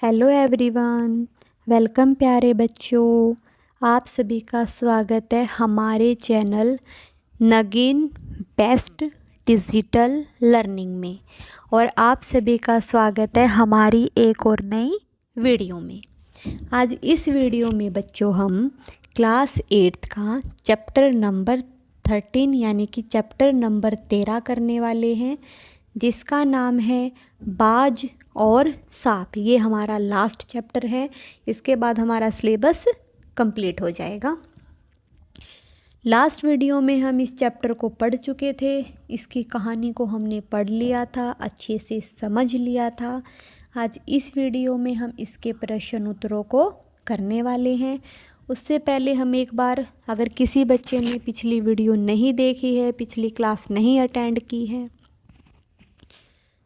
Hello everyone, welcome प्यारे बच्चों। आप सभी का स्वागत है हमारे चैनल नगीन बेस्ट डिजिटल लर्निंग में। और आप सभी का स्वागत है हमारी एक और नई वीडियो में। आज इस वीडियो में बच्चों हम क्लास 8 का चैप्टर नंबर 13 यानी कि चैप्टर नंबर 13 करने वाले हैं, जिसका नाम है बाज और सांप। ये हमारा लास्ट चैप्टर है, इसके बाद हमारा सिलेबस कंप्लीट हो जाएगा। लास्ट वीडियो में हम इस चैप्टर को पढ़ चुके थे, इसकी कहानी को हमने पढ़ लिया था, अच्छे से समझ लिया था। आज इस वीडियो में हम इसके प्रश्न उत्तरों को करने वाले हैं। उससे पहले हम एक बार, अगर किसी बच्चे ने पिछली वीडियो नहीं देखी है, पिछली क्लास नहीं अटेंड की है,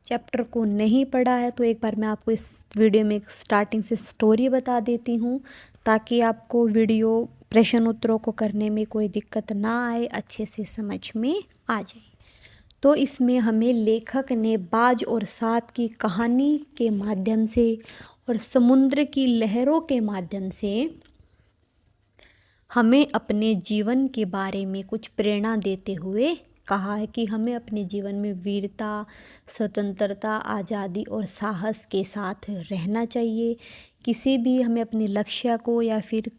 चैप्टर को नहीं पढ़ा है, तो एक बार मैं आपको इस वीडियो में एक स्टार्टिंग से स्टोरी बता देती हूँ, ताकि आपको वीडियो प्रश्न उत्तरों को करने में कोई दिक्कत ना आए, अच्छे से समझ में आ जाए। तो इसमें हमें लेखक ने बाज और सांप की कहानी के माध्यम से और समुद्र की लहरों के माध्यम से हमें अपने जीवन के बारे में कुछ प्रेरणा देते हुए कहा है कि हमें अपने जीवन में वीरता, स्वतंत्रता, आज़ादी और साहस के साथ रहना चाहिए। किसी भी हमें अपने लक्ष्य को या फिर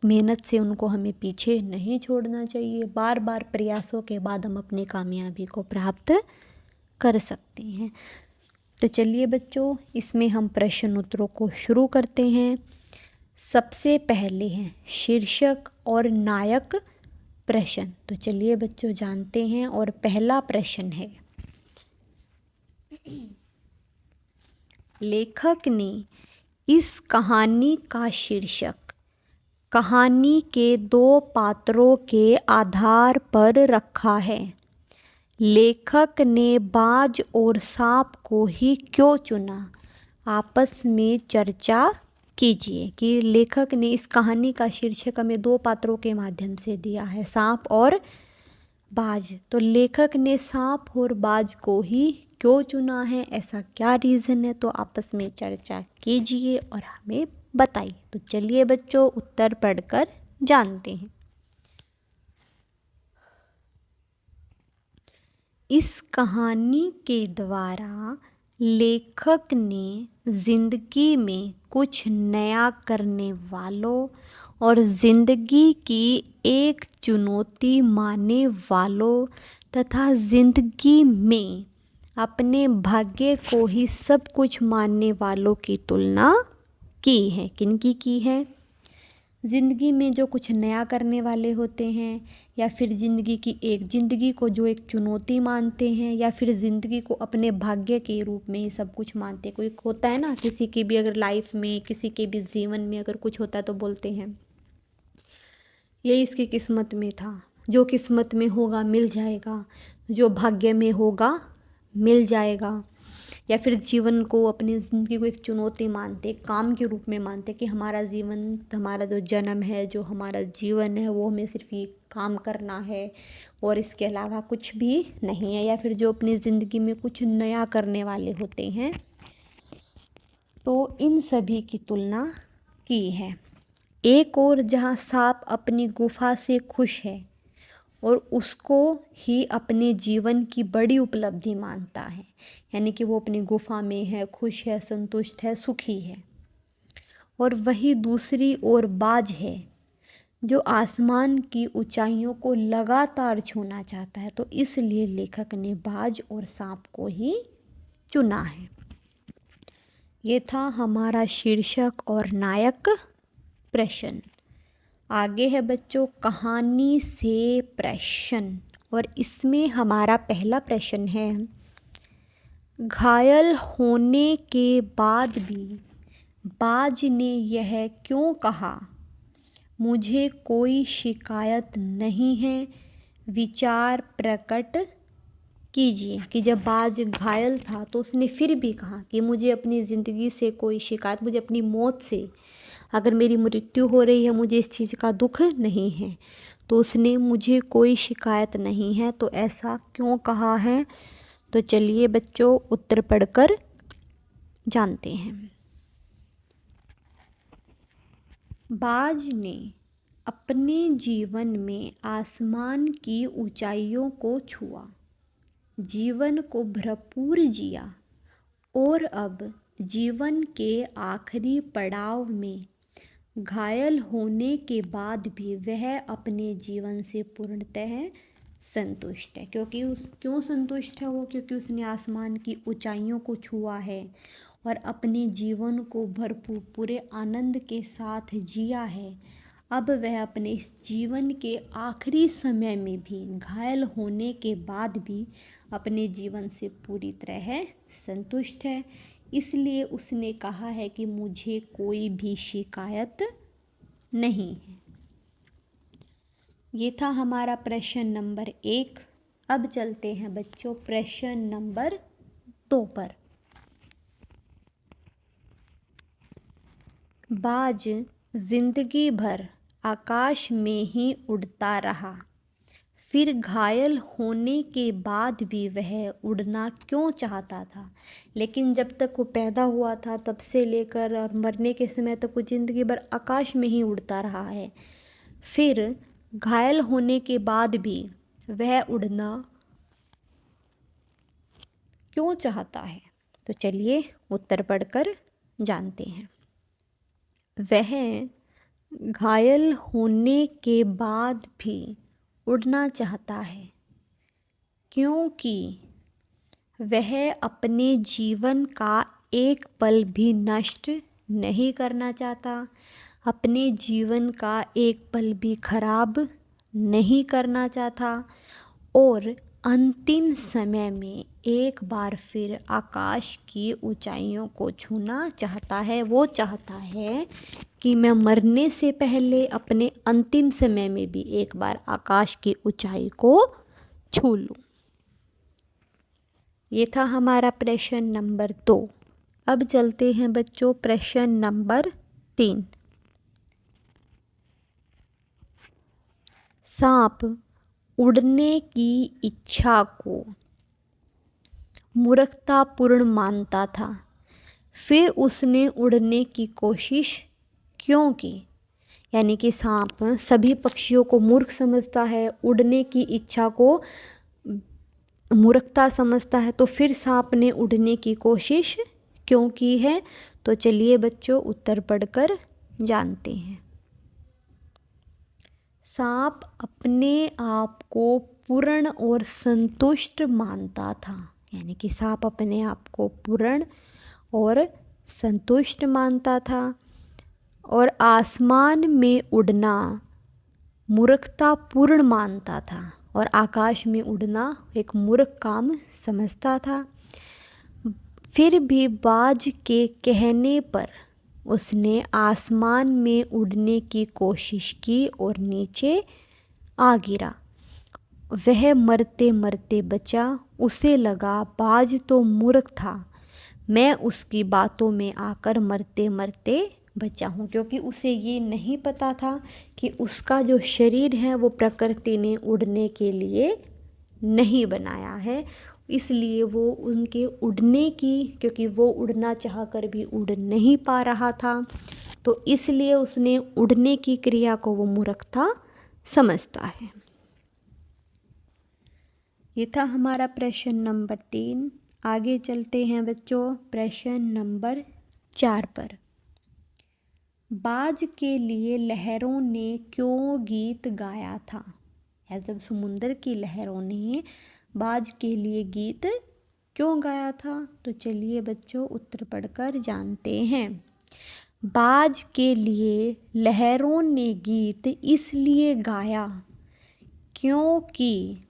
मेहनत से उनको हमें पीछे नहीं छोड़ना चाहिए। बार बार प्रयासों के बाद हम अपनी कामयाबी को प्राप्त कर सकते हैं। तो चलिए बच्चों, इसमें हम प्रश्न उत्तरों को शुरू करते हैं। सबसे पहले हैं शीर्षक और नायक प्रश्न। तो चलिए बच्चों जानते हैं। और पहला प्रश्न है, लेखक ने इस कहानी का शीर्षक कहानी के 2 पात्रों के आधार पर रखा है। लेखक ने बाज और सांप को ही क्यों चुना? आपस में चर्चा कीजिए कि लेखक ने इस कहानी का शीर्षक हमें 2 पात्रों के माध्यम से दिया है, सांप और बाज। तो लेखक ने सांप और बाज को ही क्यों चुना है, ऐसा क्या रीज़न है? तो आपस में चर्चा कीजिए और हमें बताइए। तो चलिए बच्चों उत्तर पढ़कर जानते हैं। इस कहानी के द्वारा लेखक ने जिंदगी में कुछ नया करने वालों और जिंदगी की एक चुनौती मानने वालों तथा जिंदगी में अपने भाग्य को ही सब कुछ मानने वालों की तुलना की है। किनकी की है? ज़िंदगी में जो कुछ नया करने वाले होते हैं, या फिर ज़िंदगी को जो एक चुनौती मानते हैं, या फिर ज़िंदगी को अपने भाग्य के रूप में ही सब कुछ मानते हैं। कोई होता है ना, किसी की भी अगर लाइफ में, किसी के भी जीवन में अगर कुछ होता है तो बोलते हैं ये इसकी किस्मत में था, जो किस्मत में होगा मिल जाएगा, जो भाग्य में होगा मिल जाएगा। या फिर जीवन को, अपनी ज़िंदगी को एक चुनौती मानते, काम के रूप में मानते कि हमारा जीवन, हमारा जो जन्म है, जो हमारा जीवन है, वो हमें सिर्फ ये काम करना है और इसके अलावा कुछ भी नहीं है। या फिर जो अपनी ज़िंदगी में कुछ नया करने वाले होते हैं, तो इन सभी की तुलना की है। एक और जहाँ सांप अपनी गुफा से खुश है और उसको ही अपने जीवन की बड़ी उपलब्धि मानता है, यानी कि वो अपनी गुफा में है, खुश है, संतुष्ट है, सुखी है। और वही दूसरी ओर बाज है जो आसमान की ऊंचाइयों को लगातार छूना चाहता है। तो इसलिए लेखक ने बाज और सांप को ही चुना है। ये था हमारा शीर्षक और नायक प्रश्न। आगे है बच्चों कहानी से प्रश्न, और इसमें हमारा पहला प्रश्न है, घायल होने के बाद भी बाज ने यह क्यों कहा, मुझे कोई शिकायत नहीं है? विचार प्रकट कीजिए। कि जब बाज घायल था तो उसने फिर भी कहा कि मुझे अपनी ज़िंदगी से कोई शिकायत, मुझे अपनी मौत से, अगर मेरी मृत्यु हो रही है, मुझे इस चीज़ का दुख नहीं है। तो उसने मुझे कोई शिकायत नहीं है, तो ऐसा क्यों कहा है? तो चलिए बच्चों उत्तर पढ़कर जानते हैं। बाज ने अपने जीवन में आसमान की ऊंचाइयों को छुआ, जीवन को भरपूर जिया और अब जीवन के आखिरी पड़ाव में घायल होने के बाद भी वह अपने जीवन से पूर्णतः संतुष्ट है। क्यों संतुष्ट है वो? क्योंकि उसने आसमान की ऊंचाइयों को छुआ है और अपने जीवन को भरपूर पूरे आनंद के साथ जिया है। अब वह अपने इस जीवन के आखिरी समय में भी घायल होने के बाद भी अपने जीवन से पूरी तरह संतुष्ट है। इसलिए उसने कहा है कि मुझे कोई भी शिकायत नहीं है। ये था हमारा प्रश्न नंबर 1। अब चलते हैं बच्चों प्रश्न नंबर 2 पर। बाज जिंदगी भर आकाश में ही उड़ता रहा, फिर घायल होने के बाद भी वह उड़ना क्यों चाहता था? लेकिन जब तक वो पैदा हुआ था तब से लेकर और मरने के समय तक वो जिंदगी भर आकाश में ही उड़ता रहा है। फिर घायल होने के बाद भी वह उड़ना क्यों चाहता है? तो चलिए उत्तर पढ़कर जानते हैं। वह घायल होने के बाद भी उड़ना चाहता है क्योंकि वह अपने जीवन का एक पल भी नष्ट नहीं करना चाहता, अपने जीवन का एक पल भी खराब नहीं करना चाहता और अंतिम समय में एक बार फिर आकाश की ऊंचाइयों को छूना चाहता है। वो चाहता है कि मैं मरने से पहले अपने अंतिम समय में भी एक बार आकाश की ऊंचाई को छू लूं। ये था हमारा प्रश्न नंबर 2। अब चलते हैं बच्चों प्रश्न नंबर 3। सांप उड़ने की इच्छा को मूर्खतापूर्ण मानता था, फिर उसने उड़ने की कोशिश क्यों की? यानी कि सांप सभी पक्षियों को मूर्ख समझता है, उड़ने की इच्छा को मूर्खता समझता है, तो फिर सांप ने उड़ने की कोशिश क्यों की है? तो चलिए बच्चों उत्तर पढ़कर जानते हैं। सांप अपने आप को पूर्ण और संतुष्ट मानता था, यानी कि सांप अपने आप को पूर्ण और संतुष्ट मानता था और आसमान में उड़ना मूर्खतापूर्ण मानता था और आकाश में उड़ना एक मूर्ख काम समझता था। फिर भी बाज के कहने पर उसने आसमान में उड़ने की कोशिश की और नीचे आ गिरा। वह मरते मरते बचा। उसे लगा बाज तो मूर्ख था, मैं उसकी बातों में आकर मरते मरते बचा हूँ, क्योंकि उसे ये नहीं पता था कि उसका जो शरीर है वो प्रकृति ने उड़ने के लिए नहीं बनाया है। इसलिए वो उनके उड़ने की, क्योंकि वो उड़ना चाहकर भी उड़ नहीं पा रहा था, तो इसलिए उसने उड़ने की क्रिया को वो मूर्खता समझता है। ये था हमारा प्रश्न नंबर 3। आगे चलते हैं बच्चों प्रश्न नंबर 4 पर। बाज के लिए लहरों ने क्यों गीत गाया था? या जब समुद्र की लहरों ने बाज के लिए गीत क्यों गाया था? तो चलिए बच्चों उत्तर पढ़कर जानते हैं। बाज के लिए लहरों ने गीत इसलिए गाया क्योंकि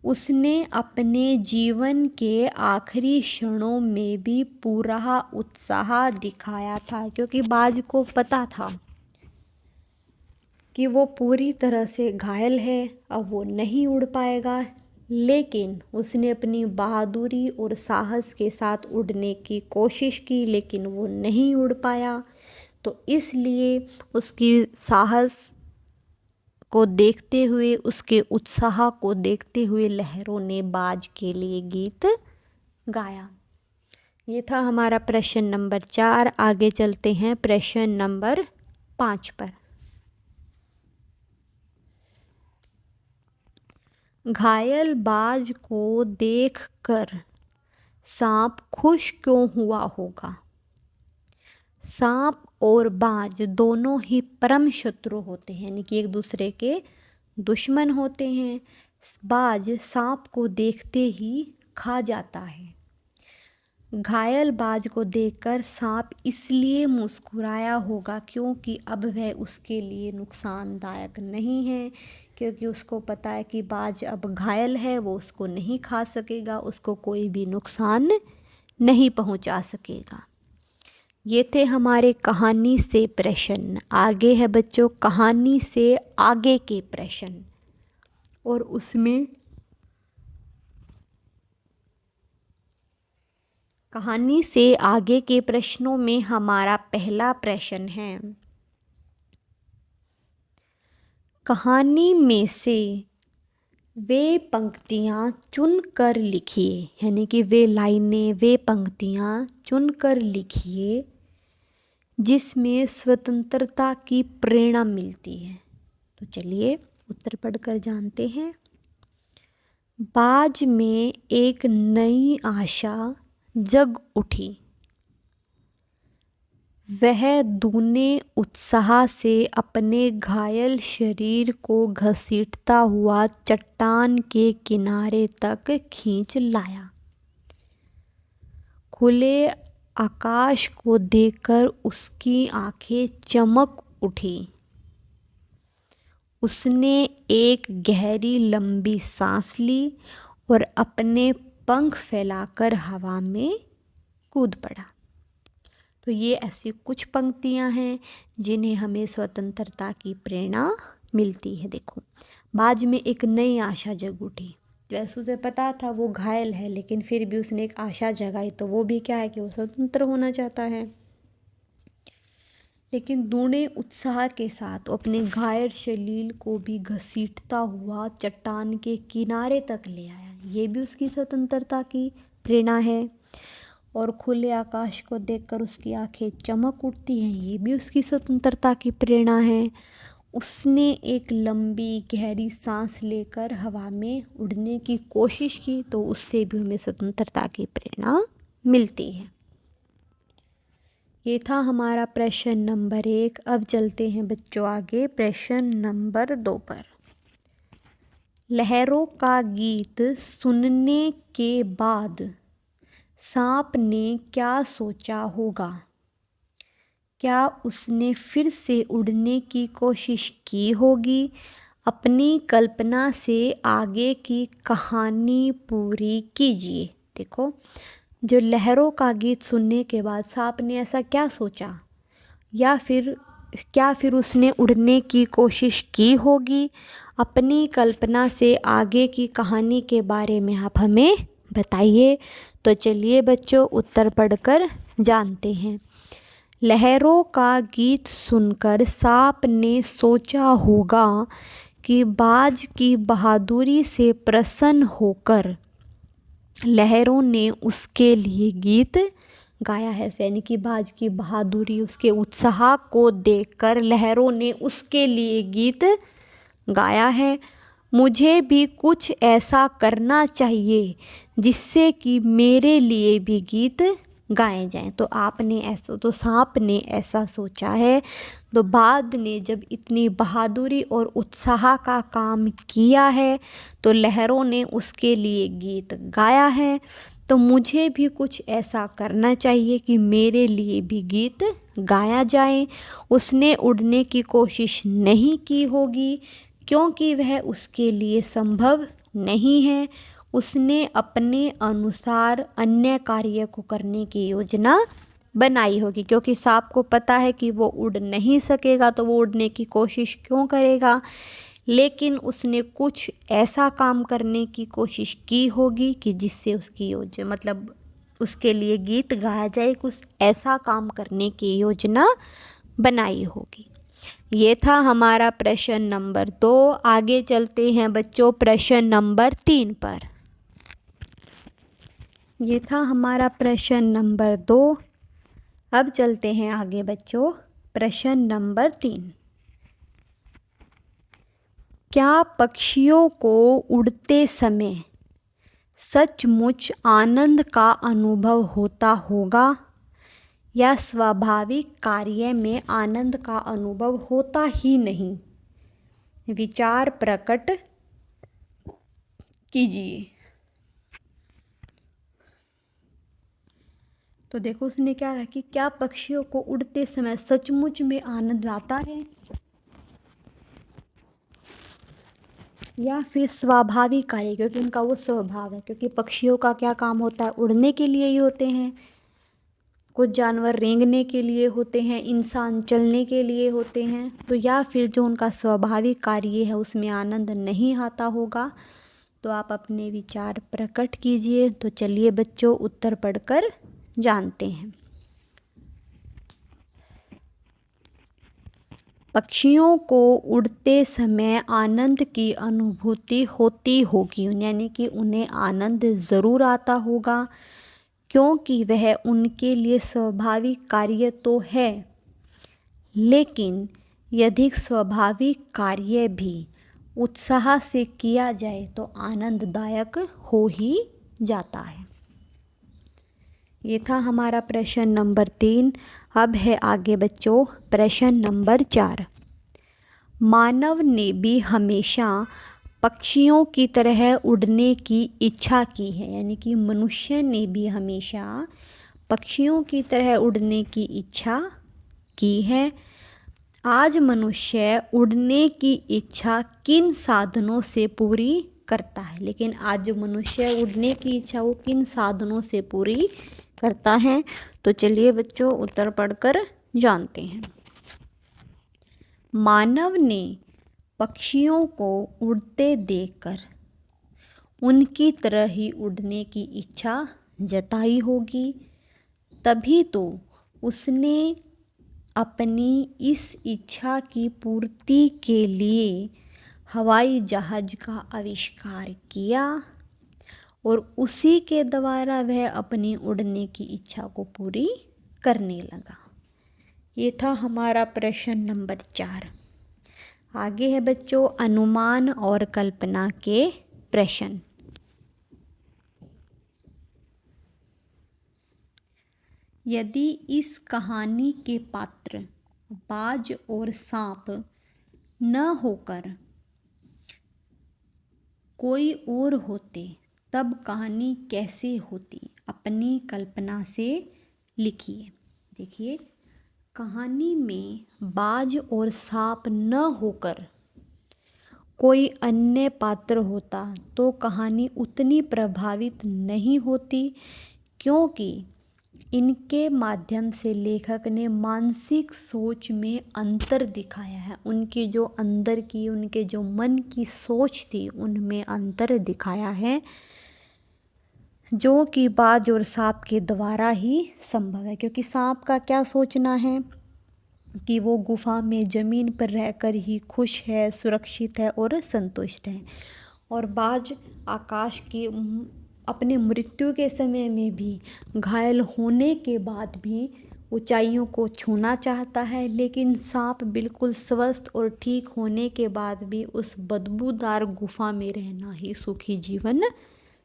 उसने अपने जीवन के आखिरी क्षणों में भी पूरा उत्साह दिखाया था, क्योंकि बाज को पता था कि वो पूरी तरह से घायल है, अब वो नहीं उड़ पाएगा, लेकिन उसने अपनी बहादुरी और साहस के साथ उड़ने की कोशिश की, लेकिन वो नहीं उड़ पाया। तो इसलिए उसकी साहस को देखते हुए, उसके उत्साह को देखते हुए लहरों ने बाज के लिए गीत गाया। ये था हमारा प्रश्न नंबर 4। आगे चलते हैं प्रश्न नंबर 5 पर। घायल बाज को देखकर सांप खुश क्यों हुआ होगा? सांप और बाज दोनों ही परम शत्रु होते हैं, यानी कि एक दूसरे के दुश्मन होते हैं। बाज सांप को देखते ही खा जाता है। घायल बाज को देखकर सांप इसलिए मुस्कुराया होगा क्योंकि अब वह उसके लिए नुकसानदायक नहीं है, क्योंकि उसको पता है कि बाज अब घायल है, वो उसको नहीं खा सकेगा, उसको कोई भी नुकसान नहीं पहुंचा सकेगा। ये थे हमारे कहानी से प्रश्न। आगे है बच्चों कहानी से आगे के प्रश्न, और उसमें कहानी से आगे के प्रश्नों में हमारा पहला प्रश्न है, कहानी में से वे पंक्तियाँ चुनकर लिखिए, यानी कि वे लाइनें, वे पंक्तियाँ चुनकर लिखिए जिसमें स्वतंत्रता की प्रेरणा मिलती है। तो चलिए उत्तर पढ़कर जानते हैं। बाज में एक नई आशा जग उठी। वह दूने उत्साह से अपने घायल शरीर को घसीटता हुआ चट्टान के किनारे तक खींच लाया। खुले आकाश को देखकर उसकी आंखें चमक उठी। उसने एक गहरी लंबी सांस ली और अपने पंख फैलाकर हवा में कूद पड़ा। तो ये ऐसी कुछ पंक्तियां हैं जिन्हें हमें स्वतंत्रता की प्रेरणा मिलती है। देखो, बाज में एक नई आशा जग उठी। वैसे उसे पता था वो घायल है, लेकिन फिर भी उसने एक आशा जगाई, तो वो भी क्या है कि वो स्वतंत्र होना चाहता है। लेकिन दूने उत्साह के साथ अपने घायल शरीर को भी घसीटता हुआ चट्टान के किनारे तक ले आया। ये भी उसकी स्वतंत्रता की प्रेरणा है। और खुले आकाश को देखकर उसकी आंखें चमक उठती हैं, ये भी उसकी स्वतंत्रता की प्रेरणा है। उसने एक लंबी गहरी सांस लेकर हवा में उड़ने की कोशिश की, तो उससे भी हमें स्वतंत्रता की प्रेरणा मिलती है। ये था हमारा प्रश्न नंबर 1। अब चलते हैं बच्चों आगे प्रश्न नंबर 2 पर। लहरों का गीत सुनने के बाद सांप ने क्या सोचा होगा? क्या उसने फिर से उड़ने की कोशिश की होगी? अपनी कल्पना से आगे की कहानी पूरी कीजिए। देखो, जो लहरों का गीत सुनने के बाद सांप ने ऐसा क्या सोचा, या फिर उसने उड़ने की कोशिश की होगी? अपनी कल्पना से आगे की कहानी के बारे में आप हमें बताइए। तो चलिए बच्चों उत्तर पढ़कर जानते हैं। लहरों का गीत सुनकर सांप ने सोचा होगा कि बाज की बहादुरी से प्रसन्न होकर लहरों ने उसके लिए गीत गाया है। यानी कि बाज की बहादुरी, उसके उत्साह को देखकर लहरों ने उसके लिए गीत गाया है। मुझे भी कुछ ऐसा करना चाहिए जिससे कि मेरे लिए भी गीत गाए जाएं। तो सांप ने ऐसा सोचा है। तो बाज ने जब इतनी बहादुरी और उत्साह का काम किया है, तो लहरों ने उसके लिए गीत गाया है। तो मुझे भी कुछ ऐसा करना चाहिए कि मेरे लिए भी गीत गाया जाए। उसने उड़ने की कोशिश नहीं की होगी क्योंकि वह उसके लिए संभव नहीं है। उसने अपने अनुसार अन्य कार्य को करने की योजना बनाई होगी, क्योंकि सांप को पता है कि वो उड़ नहीं सकेगा, तो वो उड़ने की कोशिश क्यों करेगा। लेकिन उसने कुछ ऐसा काम करने की कोशिश की होगी कि जिससे उसकी योजना, मतलब उसके लिए गीत गाया जाए, कुछ ऐसा काम करने की योजना बनाई होगी। ये था हमारा प्रश्न नंबर 2। आगे चलते हैं बच्चों प्रश्न नंबर 3 पर। ये था हमारा प्रश्न नंबर 2। अब चलते हैं आगे बच्चों प्रश्न नंबर 3, क्या पक्षियों को उड़ते समय सचमुच आनंद का अनुभव होता होगा या स्वाभाविक कार्य में आनंद का अनुभव होता ही नहीं? विचार प्रकट कीजिए। तो देखो उसने क्या कहा कि क्या पक्षियों को उड़ते समय सचमुच में आनंद आता है या फिर स्वाभाविक कार्य, क्योंकि उनका वो स्वभाव है, क्योंकि पक्षियों का क्या काम होता है, उड़ने के लिए ही होते हैं, कुछ जानवर रेंगने के लिए होते हैं, इंसान चलने के लिए होते हैं, तो या फिर जो उनका स्वाभाविक कार्य है उसमें आनंद नहीं आता होगा। तो आप अपने विचार प्रकट कीजिए। तो चलिए बच्चों उत्तर पढ़कर जानते हैं। पक्षियों को उड़ते समय आनंद की अनुभूति होती होगी, यानी कि उन्हें आनंद ज़रूर आता होगा, क्योंकि वह उनके लिए स्वाभाविक कार्य तो है, लेकिन यदि स्वाभाविक कार्य भी उत्साह से किया जाए तो आनंददायक हो ही जाता है। ये था हमारा प्रश्न नंबर 3। अब है आगे बच्चों प्रश्न नंबर 4। मानव ने भी हमेशा पक्षियों की तरह उड़ने की इच्छा की है, यानी कि मनुष्य ने भी हमेशा पक्षियों की तरह उड़ने की इच्छा की है। आज मनुष्य उड़ने की इच्छा किन साधनों से पूरी करता है? लेकिन आज जो मनुष्य उड़ने की इच्छा वो किन साधनों से पूरी करता है? तो चलिए बच्चों उत्तर पढ़कर जानते हैं। मानव ने पक्षियों को उड़ते देखकर उनकी तरह ही उड़ने की इच्छा जताई होगी, तभी तो उसने अपनी इस इच्छा की पूर्ति के लिए हवाई जहाज का आविष्कार किया और उसी के द्वारा वह अपनी उड़ने की इच्छा को पूरी करने लगा। ये था हमारा प्रश्न नंबर 4। आगे है बच्चों अनुमान और कल्पना के प्रश्न। यदि इस कहानी के पात्र बाज और सांप न होकर कोई और होते तब कहानी कैसे होती? अपनी कल्पना से लिखिए। देखिए कहानी में बाज और सांप न होकर कोई अन्य पात्र होता तो कहानी उतनी प्रभावित नहीं होती, क्योंकि इनके माध्यम से लेखक ने मानसिक सोच में अंतर दिखाया है। उनकी जो अंदर की उनके जो मन की सोच थी उनमें अंतर दिखाया है, जो कि बाज और सांप के द्वारा ही संभव है। क्योंकि सांप का क्या सोचना है कि वो गुफा में ज़मीन पर रहकर ही खुश है, सुरक्षित है और संतुष्ट है, और बाज आकाश की अपने मृत्यु के समय में भी घायल होने के बाद भी ऊंचाइयों को छूना चाहता है, लेकिन सांप बिल्कुल स्वस्थ और ठीक होने के बाद भी उस बदबूदार गुफा में रहना ही सुखी जीवन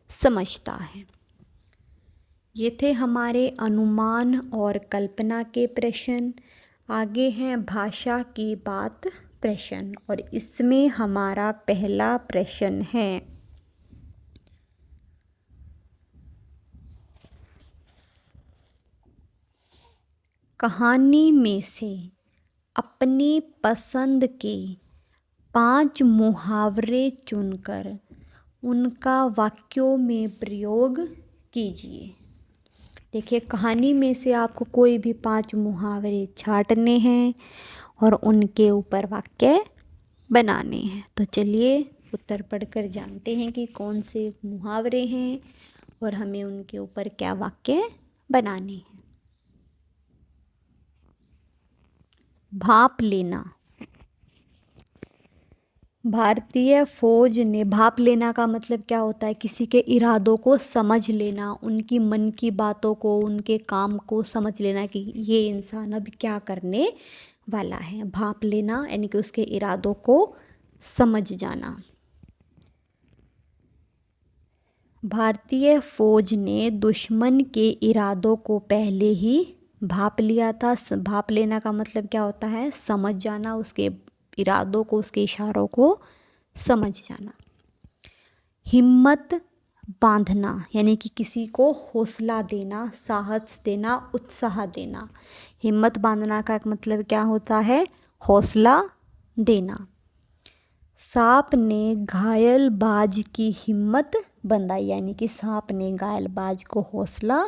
समझता है। ये थे हमारे अनुमान और कल्पना के प्रश्न। आगे हैं भाषा की बात प्रश्न, और इसमें हमारा पहला प्रश्न है कहानी में से अपनी पसंद के 5 मुहावरे चुनकर उनका वाक्यों में प्रयोग कीजिए। देखिए कहानी में से आपको कोई भी 5 मुहावरे छांटने हैं और उनके ऊपर वाक्य बनाने हैं। तो चलिए उत्तर पढ़कर जानते हैं कि कौन से मुहावरे हैं और हमें उनके ऊपर क्या वाक्य बनाने हैं। भाप लेना। भारतीय फौज ने, भाप लेना का मतलब क्या होता है, किसी के इरादों को समझ लेना, उनकी मन की बातों को, उनके काम को समझ लेना कि ये इंसान अब क्या करने वाला है। भाप लेना यानी कि उसके इरादों को समझ जाना। भारतीय फौज ने दुश्मन के इरादों को पहले ही भाप लिया था। भाप लेना का मतलब क्या होता है, समझ जाना, उसके इरादों को, उसके इशारों को समझ जाना। हिम्मत बांधना यानी कि किसी को हौसला देना, साहस देना, उत्साह देना। हिम्मत बांधना का मतलब क्या होता है, हौसला देना। सांप ने घायल बाज की हिम्मत बंधाई यानी कि सांप ने घायल बाज को हौसला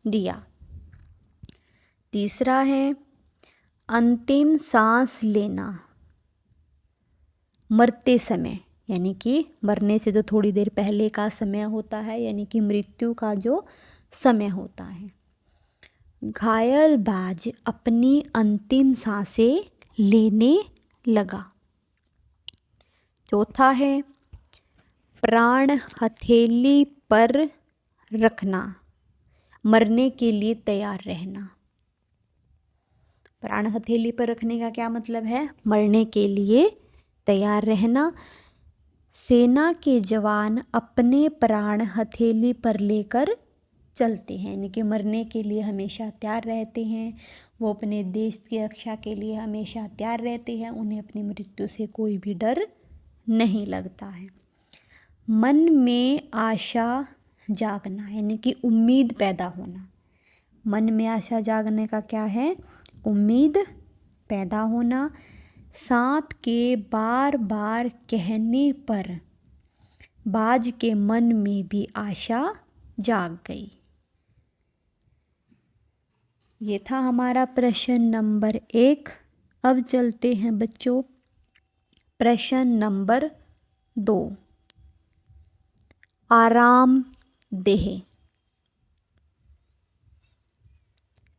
दिया। तीसरा है अंतिम सांस लेना, मरते समय यानी कि मरने से जो थोड़ी देर पहले का समय होता है, यानी कि मृत्यु का जो समय होता है। घायल बाज अपनी अंतिम सांसें लेने लगा। चौथा है प्राण हथेली पर रखना, मरने के लिए तैयार रहना। प्राण हथेली पर रखने का क्या मतलब है, मरने के लिए तैयार रहना। सेना के जवान अपने प्राण हथेली पर लेकर चलते हैं यानी कि मरने के लिए हमेशा तैयार रहते हैं। वो अपने देश की रक्षा के लिए हमेशा तैयार रहते हैं, उन्हें अपनी मृत्यु से कोई भी डर नहीं लगता है। मन में आशा जागना यानी कि उम्मीद पैदा होना। मन में आशा जागने का क्या है, उम्मीद पैदा होना। सांप के बार बार कहने पर बाज के मन में भी आशा जाग गई। ये था हमारा प्रश्न नंबर 1। अब चलते हैं बच्चों प्रश्न नंबर 2। आराम देह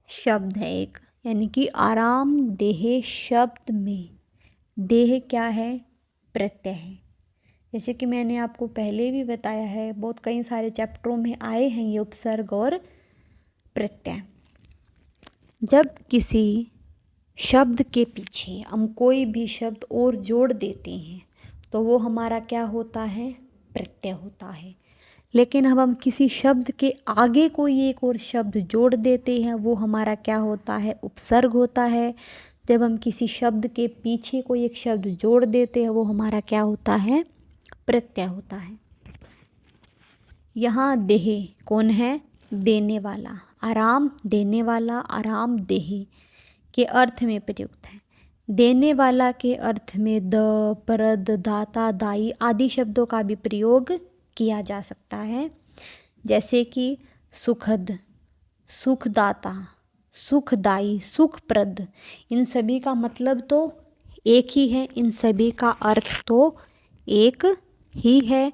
शब्द है एक, यानी कि आराम देह शब्द में देह क्या है, प्रत्यय है। जैसे कि मैंने आपको पहले भी बताया है, बहुत कई सारे चैप्टरों में आए हैं ये उपसर्ग और प्रत्यय। जब किसी शब्द के पीछे हम कोई भी शब्द और जोड़ देते हैं तो वो हमारा क्या होता है, प्रत्यय होता है। लेकिन अब हम किसी शब्द के आगे कोई एक और शब्द जोड़ देते हैं वो हमारा क्या होता है, उपसर्ग होता है। जब हम किसी शब्द के पीछे कोई एक शब्द जोड़ देते हैं वो हमारा क्या होता है, प्रत्यय होता है। यहाँ देह कौन है, देने वाला, आराम देने वाला, आराम देह के अर्थ में प्रयुक्त है। देने वाला के अर्थ में द, प्रद, दाता, दाई आदि शब्दों का भी प्रयोग किया जा सकता है। जैसे कि सुखद, सुखदाता, सुखदाई, सुखप्रद, इन सभी का मतलब तो एक ही है, इन सभी का अर्थ तो एक ही है,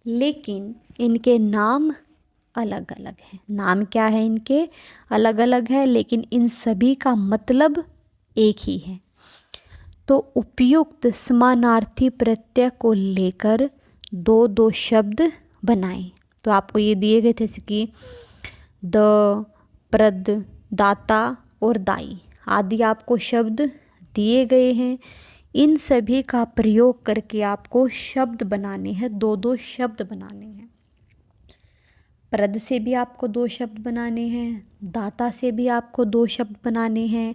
लेकिन इनके नाम अलग अलग हैं। नाम क्या है इनके, अलग अलग है, लेकिन इन सभी का मतलब एक ही है। तो उपयुक्त समानार्थी प्रत्यय को लेकर दो दो शब्द बनाएं। तो आपको ये दिए गए थे जैसे कि द, प्रद, दाता और दाई आदि आपको शब्द दिए गए हैं। इन सभी का प्रयोग करके आपको शब्द बनाने हैं, दो दो शब्द बनाने हैं। प्रद से भी आपको दो शब्द बनाने हैं, दाता से भी आपको दो शब्द बनाने हैं,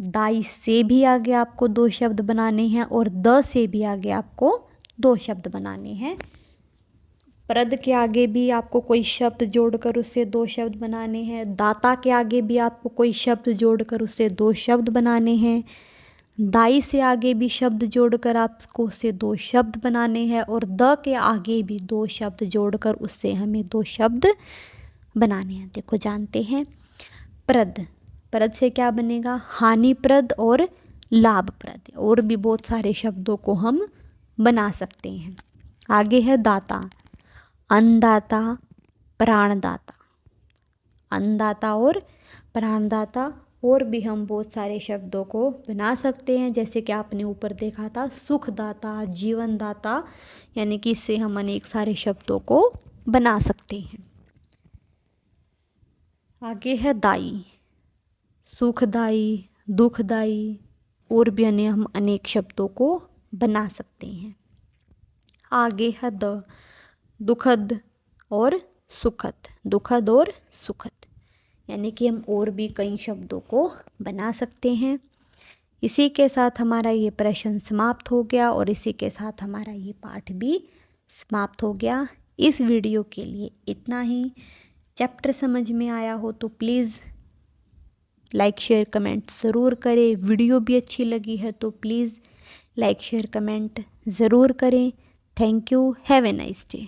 दाई से भी आगे आपको दो शब्द बनाने हैं और द से भी आगे आपको दो शब्द बनाने हैं। प्रद के आगे भी आपको कोई शब्द जोड़कर उससे दो शब्द बनाने हैं, दाता के आगे भी आपको कोई शब्द जोड़कर उससे दो शब्द बनाने हैं, दाई से आगे भी शब्द जोड़कर आपको उससे दो शब्द बनाने हैं और द के आगे भी दो शब्द जोड़कर उससे हमें दो शब्द बनाने हैं। देखो जानते हैं प्रद, प्रद से क्या बनेगा, हानिप्रद और लाभप्रद, और भी बहुत सारे शब्दों को हम बना सकते हैं। आगे है दाता, अन्नदाता, प्राणदाता, अन्नदाता और प्राणदाता और भी हम बहुत सारे शब्दों को बना सकते हैं, जैसे कि आपने ऊपर देखा था सुखदाता, जीवनदाता, यानी कि इससे हम अनेक सारे शब्दों को बना सकते हैं। आगे है दाई, सुखदाई, दुखदाई, और भी अन्य हम अनेक शब्दों को बना सकते हैं। आगे है द, दुखद और सुखद, दुखद और सुखद, यानी कि हम और भी कई शब्दों को बना सकते हैं। इसी के साथ हमारा ये प्रश्न समाप्त हो गया और इसी के साथ हमारा ये पाठ भी समाप्त हो गया। इस वीडियो के लिए इतना ही। चैप्टर समझ में आया हो तो प्लीज़ लाइक शेयर कमेंट ज़रूर करें। वीडियो भी अच्छी लगी है तो प्लीज़ लाइक शेयर कमेंट ज़रूर करें। Thank you. Have a nice day.